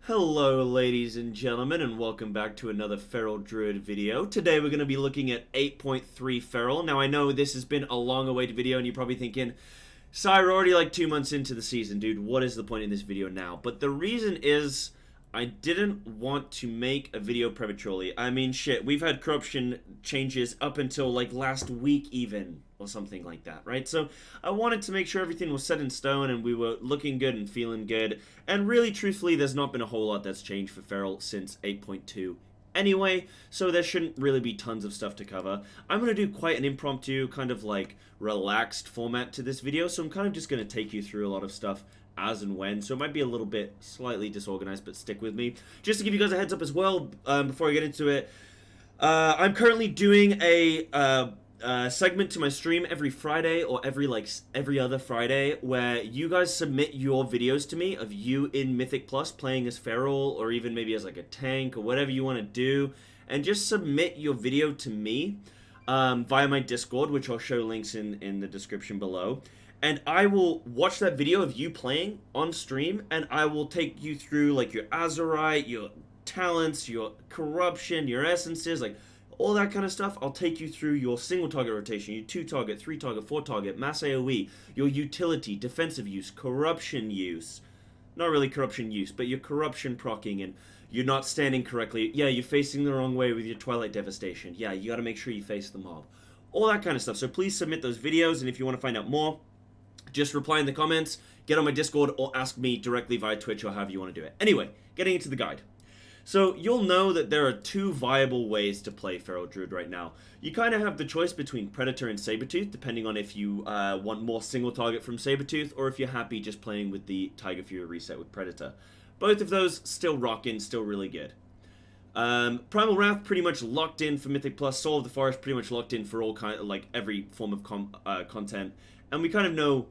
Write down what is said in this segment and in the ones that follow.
Hello ladies and gentlemen, and welcome back to another Feral Druid video. Today we're going to be looking at 8.3 Feral. Now I know this has been a long awaited video and you're probably thinking, Sire, we're already like 2 months into the season, dude, what is the point in this video now? But the reason is, I didn't want to make a video prematurely. I mean, shit, we've had corruption changes up until like last week even, or something like that, right? So I wanted to make sure everything was set in stone and we were looking good and feeling good. And really, truthfully, there's not been a whole lot that's changed for Feral since 8.2 anyway, so there shouldn't really be tons of stuff to cover. I'm going to do quite an impromptu, kind of like relaxed format to this video, so I'm kind of just going to take you through a lot of stuff as and when, so it might be a little bit slightly disorganized, but stick with me. Just to give you guys a heads up as well, before I get into it, I'm currently doing a segment to my stream every Friday, or every other Friday, where you guys submit your videos to me of you in Mythic Plus playing as Feral, or even maybe as like a tank, or whatever you want to do, and just submit your video to me via my Discord, which I'll show links in the description below. And I will watch that video of you playing on stream, and I will take you through like your Azerite, your talents, your corruption, your essences, like all that kind of stuff. I'll take you through your single target rotation, your 2 target, 3 target, 4 target, mass AoE, your utility, defensive use, corruption use. Not really corruption use, but your corruption proccing, and you're not standing correctly. Yeah, you're facing the wrong way with your Twilight Devastation. Yeah, you gotta make sure you face the mob. All that kind of stuff. So please submit those videos, and if you want to find out more, just reply in the comments, get on my Discord, or ask me directly via Twitch, or however you want to do it. Anyway, getting into the guide. So you'll know that there are 2 viable ways to play Feral Druid right now. You kind of have the choice between Predator and Sabertooth, depending on if you want more single target from Sabertooth, or if you're happy just playing with the Tiger Fury reset with Predator. Both of those still rockin', still really good. Primal Wrath pretty much locked in for Mythic Plus. Soul of the Forest pretty much locked in for all kind of like every form of content, and we kind of know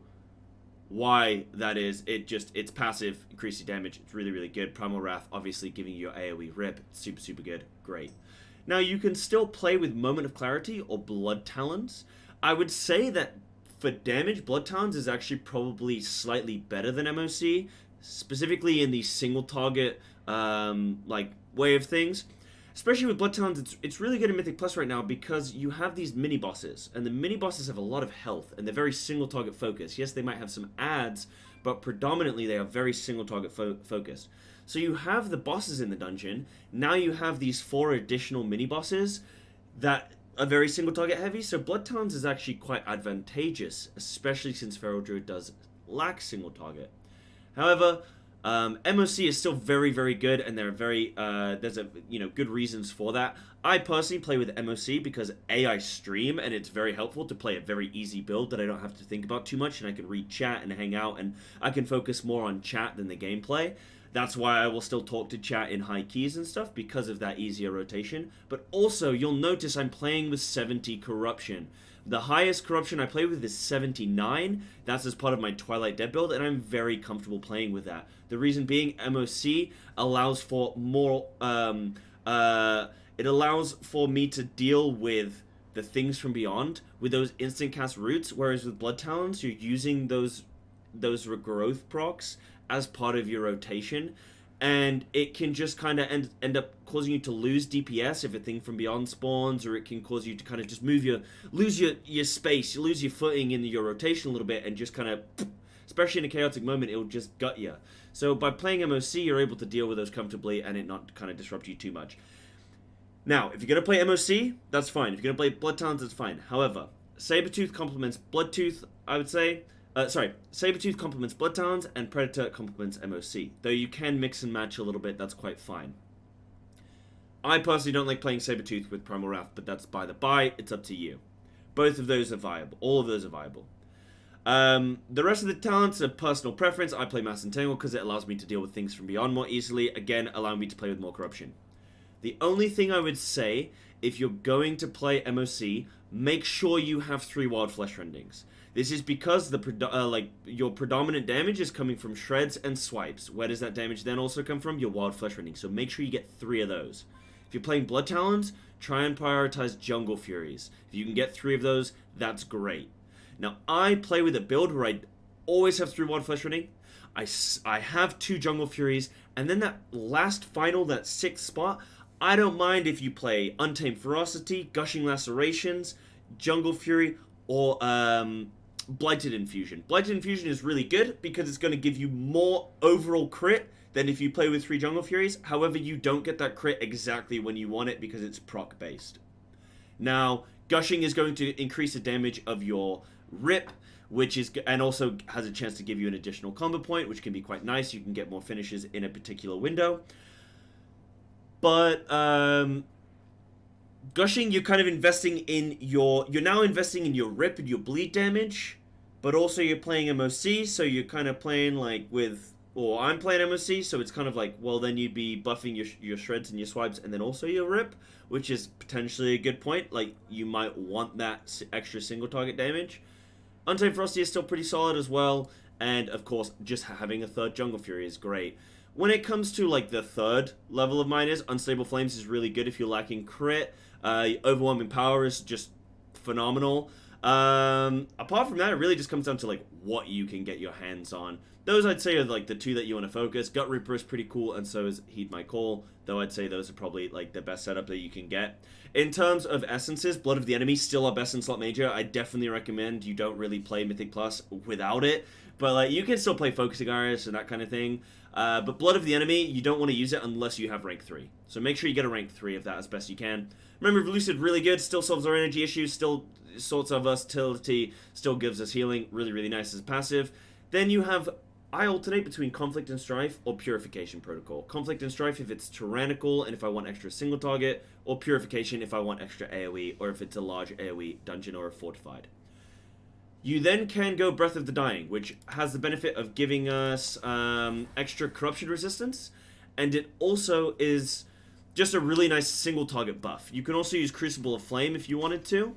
why that is. It's passive, increase your damage, it's really good. Primal Wrath obviously giving you your AoE rip, super good, great. Now you can still play with Moment of Clarity or Blood Talons. I would say that for damage, Blood Talons is actually probably slightly better than MOC, specifically in the single target like way of things. Especially with Blood Talons, it's really good in Mythic Plus right now because you have these mini-bosses, and the mini-bosses have a lot of health, and they're very single-target focused. Yes, they might have some adds, but predominantly they are very single-target focused. So you have the bosses in the dungeon, now you have these 4 additional mini-bosses that are very single-target heavy, so Blood Talons is actually quite advantageous, especially since Feral Druid does lack single-target. However, MOC is still very good, and there are there's good reasons for that. I personally play with MOC because I stream, and it's very helpful to play a very easy build that I don't have to think about too much, and I can read chat and hang out, and I can focus more on chat than the gameplay. That's why I will still talk to chat in high keys and stuff, because of that easier rotation. But also, you'll notice I'm playing with 70 corruption. The highest corruption I play with is 79. That's as part of my Twilight Dead build, and I'm very comfortable playing with that. The reason being, MOC allows for more, it allows for me to deal with the things from beyond with those instant cast roots, whereas with Blood Talons, you're using those regrowth procs as part of your rotation, and it can just kind of end up causing you to lose DPS if a thing from beyond spawns, or it can cause you to kind of just lose your space, you lose your footing in your rotation a little bit, and just kind of, especially in a chaotic moment, it'll just gut you. So by playing MOC, you're able to deal with those comfortably, and it not kind of disrupt you too much. Now, if you're going to play MOC, that's fine. If you're going to play Blood Talons, that's fine. However, Sabertooth complements Bloodtooth, I would say. Sabertooth complements Blood Talons, and Predator complements MOC. Though you can mix and match a little bit, that's quite fine. I personally don't like playing Sabertooth with Primal Wrath, but that's by the by, it's up to you. Both of those are viable. All of those are viable. The rest of the talents are personal preference. I play Mass Entangle because it allows me to deal with things from beyond more easily, again, allowing me to play with more corruption. The only thing I would say, if you're going to play MOC, make sure you have 3 Wild Flesh Rendings. This is because your predominant damage is coming from shreds and swipes. Where does that damage then also come from? Your Wild Flesh Rendings. So make sure you get 3 of those. If you're playing Blood Talons, try and prioritize Jungle Furies. If you can get 3 of those, that's great. Now, I play with a build where I always have 3 Wild Flesh Rending. I have 2 Jungle Furies, And then that last final, that 6th spot, I don't mind if you play Untamed Ferocity, Gushing Lacerations, Jungle Fury, or Blighted Infusion. Blighted Infusion is really good because it's going to give you more overall crit than if you play with 3 Jungle Furies. However, you don't get that crit exactly when you want it because it's proc based. Now, Gushing is going to increase the damage of your Rip, which is, and also has a chance to give you an additional combo point, which can be quite nice. You can get more finishes in a particular window. But Gushing, you're kind of investing in you're now investing in your Rip and your bleed damage, but also you're playing MOC, so you're kind of playing like with, or I'm playing MOC, so it's kind of like, well, then you'd be buffing your shreds and your swipes and then also your Rip, which is potentially a good point. Like, you might want that extra single target damage. Untamed Frosty is still pretty solid as well, and of course, just having a 3rd Jungle Fury is great. When it comes to like the 3rd level of minors, Unstable Flames is really good if you're lacking crit. Overwhelming Power is just phenomenal. Apart from that, it really just comes down to like what you can get your hands on. Those I'd say are like the 2 that you want to focus. Gut Reaper is pretty cool, and so is Heed My Call, though I'd say those are probably like the best setup that you can get. In terms of essences, Blood of the Enemy still our best in slot major. I definitely recommend you don't really play Mythic Plus without it, but like you can still play Focusing Iris and that kind of thing. But Blood of the Enemy, you don't want to use it unless you have rank 3. So make sure you get a rank 3 of that as best you can. Remember, Lucid, really good, still solves our energy issues, still sorts our versatility, still gives us healing, really, really nice as a passive. Then you have, I alternate between Conflict and Strife or Purification Protocol. Conflict and Strife if it's tyrannical and if I want extra single target, or Purification if I want extra AoE, or if it's a large AoE dungeon or a fortified. You then can go Breath of the Dying, which has the benefit of giving us extra corruption resistance, and it also is just a really nice single target buff. You can also use Crucible of Flame if you wanted to.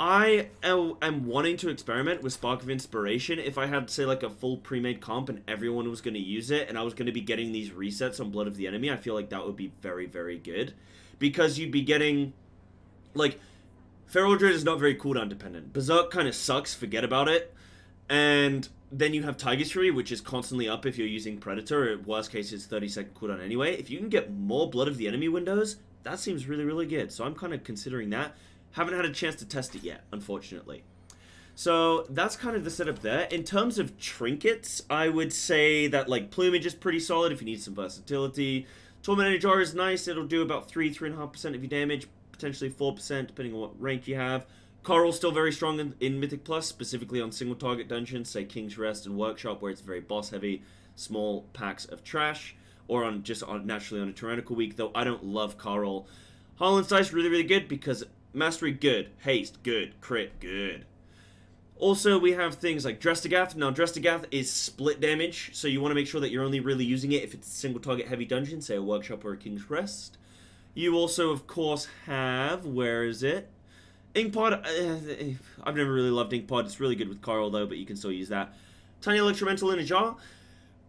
I am wanting to experiment with Spark of Inspiration. If I had, say, like a full pre-made comp and everyone was going to use it, and I was going to be getting these resets on Blood of the Enemy, I feel like that would be very, very good. Because you'd be getting, like, Feral Druid is not very cooldown dependent. Berserk kind of sucks, forget about it. And then you have Tiger's Fury, which is constantly up if you're using Predator. Or worst case, it's 30-second cooldown anyway. If you can get more Blood of the Enemy windows, that seems really, really good. So I'm kind of considering that. Haven't had a chance to test it yet, unfortunately. So that's kind of the setup there. In terms of trinkets, I would say that like Plumage is pretty solid if you need some versatility. Tormented Jar is nice. It'll do about 3.5% of your damage, potentially 4% depending on what rank you have. Coral's still very strong in Mythic Plus, specifically on single target dungeons, say King's Rest and Workshop, where it's very boss heavy, small packs of trash, or naturally on a tyrannical week, though I don't love Coral. Holland's Dice really, really good because Mastery, good. Haste, good. Crit, good. Also, we have things like Drestagath. Now, Drestagath is split damage, so you want to make sure that you're only really using it if it's a single target heavy dungeon, say a Workshop or a King's Rest. You also, of course, have, where is it? Inkpod. I've never really loved Inkpod. It's really good with Coral, though, but you can still use that. Tiny Electromental in a jar.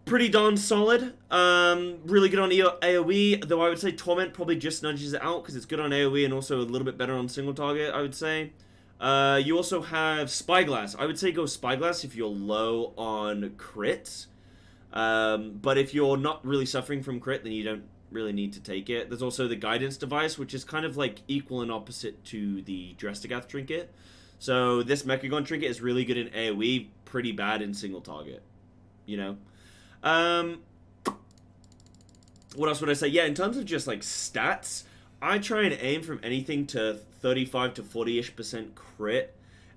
Pretty darn solid. Really good on AoE, though I would say Torment probably just nudges it out because it's good on AoE and also a little bit better on single target, I would say. You also have Spyglass. I would say go Spyglass if you're low on crit. But if you're not really suffering from crit, then you don't really need to take it. There's also the Guidance Device, which is kind of like equal and opposite to the Drestagath Trinket. So this Mechagon Trinket is really good in AoE, pretty bad in single target. You know? What else would I say? Yeah, in terms of just like stats, I try and aim from anything to 35 to 40-ish% crit.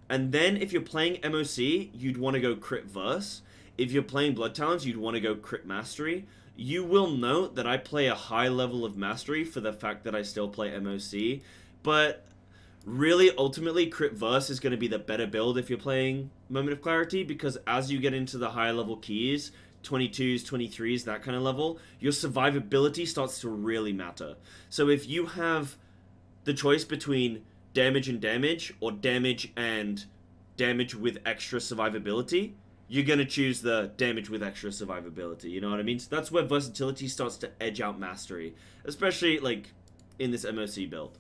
And then if you're playing MOC, you'd want to go crit verse. If you're playing Blood Talons, you'd want to go crit mastery. You will note that I play a high level of mastery for the fact that I still play MOC. But really, ultimately, crit verse is going to be the better build if you're playing Moment of Clarity, because as you get into the higher level keys, 22s, 23s, that kind of level, your survivability starts to really matter. So if you have the choice between damage and damage, or damage and damage with extra survivability, you're going to choose the damage with extra survivability, you know what I mean? So that's where versatility starts to edge out mastery, especially like in this MOC build.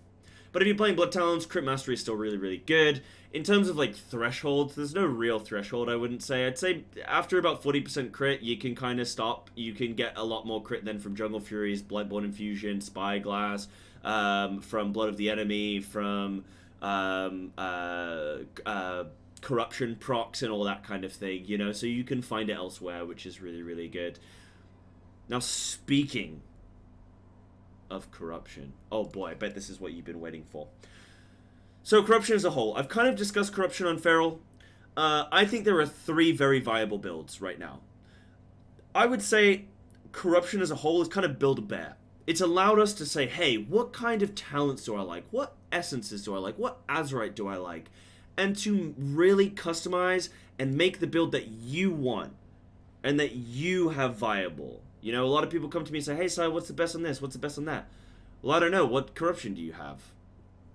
But if you're playing Blood Talons, crit mastery is still really, really good. In terms of like thresholds, there's no real threshold, I wouldn't say. I'd say after about 40% crit, you can kind of stop. You can get a lot more crit than from Jungle Furies, Bloodborne Infusion, Spyglass, from Blood of the Enemy, from corruption procs and all that kind of thing, you know, so you can find it elsewhere, which is really, really good. Now, speaking of corruption, oh boy, I bet this is what you've been waiting for. So, corruption as a whole. I've kind of discussed corruption on Feral. I think there are 3 very viable builds right now. I would say corruption as a whole is kind of Build-A-Bear. It's allowed us to say, hey, what kind of talents do I like? What essences do I like? What Azerite do I like? And to really customize and make the build that you want and that you have viable. You know, a lot of people come to me and say, hey, Si, what's the best on this? What's the best on that? Well, I don't know. What corruption do you have?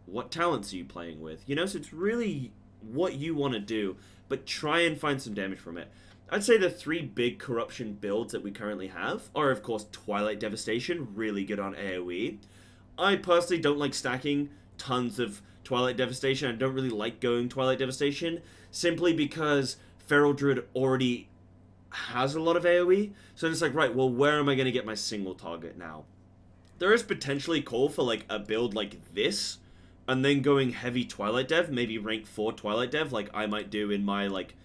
What talents are you playing with? You know, so it's really what you want to do, but try and find some damage from it. I'd say the 3 big corruption builds that we currently have are, of course, Twilight Devastation, really good on AoE. I personally don't like stacking tons of Twilight Devastation. I don't really like going Twilight Devastation, simply because Feral Druid already has a lot of AoE. So it's like, right, well, where am I going to get my single target now? There is potentially call for like a build like this, and then going heavy Twilight Dev, maybe rank 4 Twilight Dev, like I might do in my like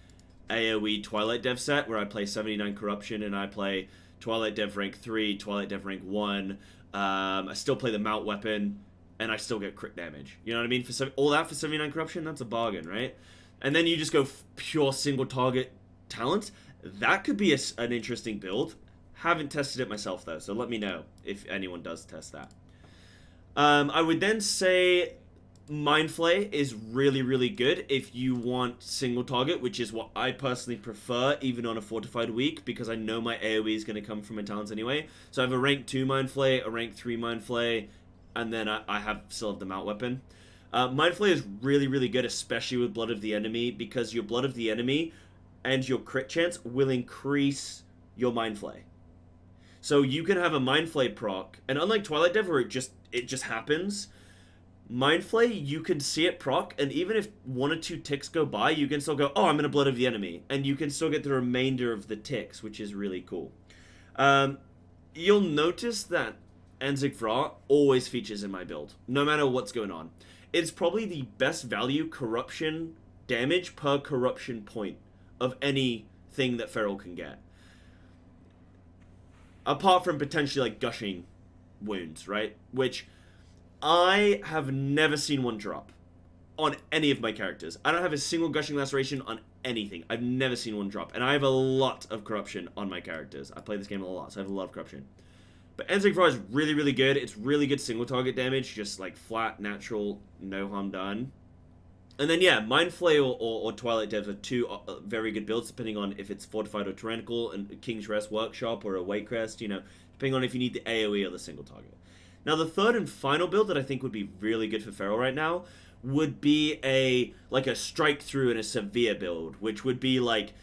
AoE Twilight Dev set, where I play 79 Corruption and I play Twilight Dev rank 3, Twilight Dev rank 1. I still play the Mount Weapon, and I still get crit damage. You know what I mean? For all that for 79 Corruption, that's a bargain, right? And then you just go pure single target talents. That could be an interesting build. Haven't tested it myself, though, so let me know if anyone does test that. I would then say Mind Flay is really, really good if you want single target, which is what I personally prefer, even on a fortified week, because I know my AoE is going to come from my talents anyway. So I have a rank 2 Mind Flay, a rank 3 Mind Flay, and then I still have the Mount Weapon. Mind Flay is really, really good, especially with Blood of the Enemy, because your Blood of the Enemy and your crit chance will increase your Mind Flay. So you can have a Mind Flay proc, and unlike Twilight Dev where it just happens, Mind Flay, you can see it proc, and even if 1 or 2 ticks go by, you can still go, oh, I'm in a Blood of the Enemy, and you can still get the remainder of the ticks, which is really cool. You'll notice that Anzig Vra always features in my build, no matter what's going on. It's probably the best value corruption damage per corruption point of anything that Feral can get. Apart from potentially like gushing wounds, right? Which I have never seen one drop on any of my characters. I don't have a single gushing laceration on anything. I've never seen one drop. And I have a lot of corruption on my characters. I play this game a lot, so I have a lot of corruption. But Anzig Vra is really, really good. It's really good single target damage, just like flat, natural, no harm done. And then, yeah, Mind Flay or Twilight Dev are 2 very good builds, depending on if it's Fortified or Tyrannical, and King's Rest Workshop or a Waycrest, you know, depending on if you need the AoE or the single target. Now, the third and final build that I think would be really good for Feral right now would be a Strike Through and a Severe build, which would be like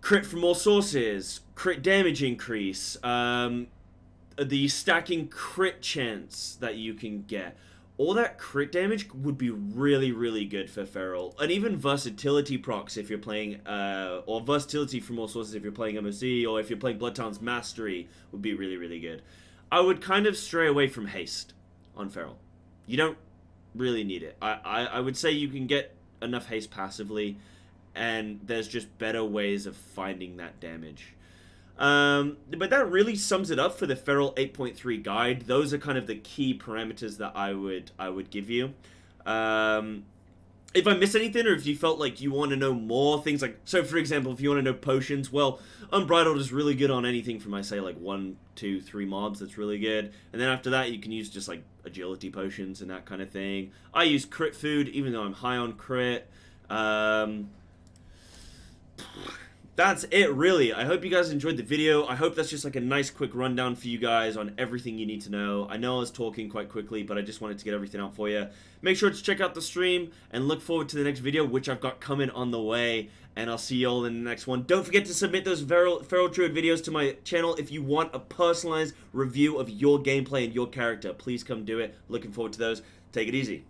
crit from all sources, crit damage increase, the stacking crit chance that you can get. All that crit damage would be really, really good for Feral. And even versatility procs if you're playing, or versatility from all sources if you're playing MOC, or if you're playing Blood Talons Mastery would be really, really good. I would kind of stray away from haste on Feral. You don't really need it. I would say you can get enough haste passively, and there's just better ways of finding that damage. But that really sums it up for the Feral 8.3 guide. Those are kind of the key parameters that I would give you. If I miss anything, or if you felt like you want to know more things, like, so for example, if you want to know potions, well, Unbridled is really good on anything from, I say, like 1, 2, 3 mobs. That's really good. And then after that, you can use just like agility potions and that kind of thing. I use crit food, even though I'm high on crit. That's it, really. I hope you guys enjoyed the video. I hope that's just like a nice quick rundown for you guys on everything you need to know. I know I was talking quite quickly, but I just wanted to get everything out for you. Make sure to check out the stream and look forward to the next video, which I've got coming on the way. And I'll see you all in the next one. Don't forget to submit those Feral Druid videos to my channel if you want a personalized review of your gameplay and your character. Please come do it. Looking forward to those. Take it easy.